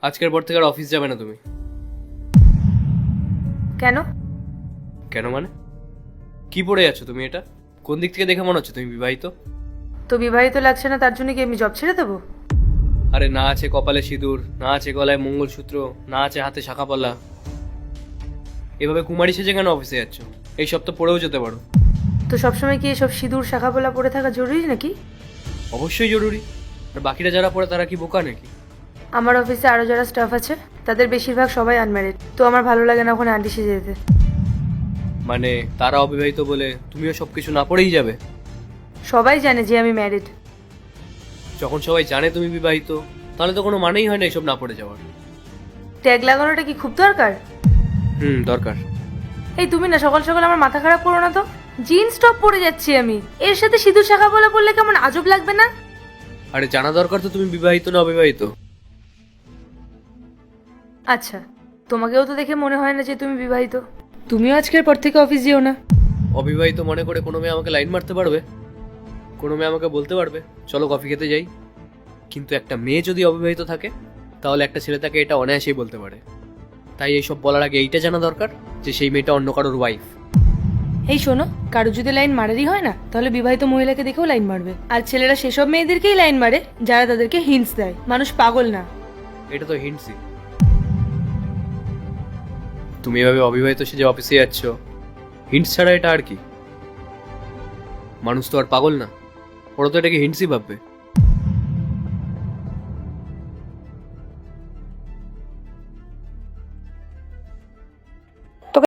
আজকের পর থেকে আর অফিস যাবে না তুমি। কেন? কেন মানে? কি পড়ে যাচ্ছ তুমি? এটা কোন দিক থেকে দেখে মনে হচ্ছে তুমি বিবাহিত? তো বিবাহিত লাগছে না তার জন্য কি আমি জব ছেড়ে দেবো? আরে না আছে কপালে সিঁদুর, না আছে গলায় মঙ্গলসূত্র, না আছে হাতে শাঁখাপলা, এভাবে কুমারী সেজে কেন অফিসে যাচ্ছ? এই সব তো পড়েও যেতে পারো। তো সবসময় কি এসব সিঁদুর শাখাপোলা পরে থাকা জরুরি নাকি? অবশ্যই জরুরি। আর বাকিরা যারা পড়ে তারা কি বোকা নাকি? আমার অফিসে আরও যারা স্টাফ আছে তাদের বেশিরভাগ সবাই আনম্যারিড, তো আমার ভালো লাগে না ওখানে আন্টি সেজে যেতে। মানে তারা অবিবাহিত বলে তুমিও সবকিছু না পড়েই যাবে? সবাই জানে যে আমি ম্যারিড। যখন সবাই জানে তুমি বিবাহিত, তাহলে তো কোনো মানেই হয় না এসব না পড়ে যাওয়ার। ট্যাগ লাগানোটা কি খুব দরকার? দরকার। এই তুমি না সকাল সকাল আমার মাথা খারাপ করো না তো। জিন্স টপ পরে যাচ্ছি আমি, এর সাথে সিঁদুর শাখাপোলা পরলে কেমন আজব লাগবে না? আরে জানা দরকার তো তুমি বিবাহিত না অবিবাহিত। আচ্ছা, তোমাকেও তো দেখে মনে হয় না যে তুমি বিবাহিত। তুমিও আজকের পর থেকে অফিস যেও না। অবিবাহিত মনে করে কোনো মেয়ে আমাকে লাইন মারতে পারবে? কোনো মেয়ে আমাকে বলতে পারবে চলো কফি খেতে যাই? কিন্তু একটা মেয়ে যদি অবিবাহিত থাকে, তাহলে একটা ছেলে তাকে এটা অনায়াসেই বলতে পারে। তাই এইসব বলার আগে এইটা জানা দরকার যে সেই মেয়েটা অন্য কারোর ওয়াইফ। এই শোনো, কারো যদি লাইন মারারই হয় না তাহলে বিবাহিত মহিলাকে দেখেও লাইন মারবে। আর ছেলেরা সেসব মেয়েদেরকেই লাইন মারে যারা তাদেরকে হিন্টস দেয়। মানুষ পাগল না। এটা তো হিন্টসই। তুমি এভাবে অবিবাহিত সেজে অফিসে যাচ্ছ, হিন্টস ছাড়া এটা আর কি? মানুষ তো আর পাগল না, ওরা তো এটাকে হিন্টসই ভাববে।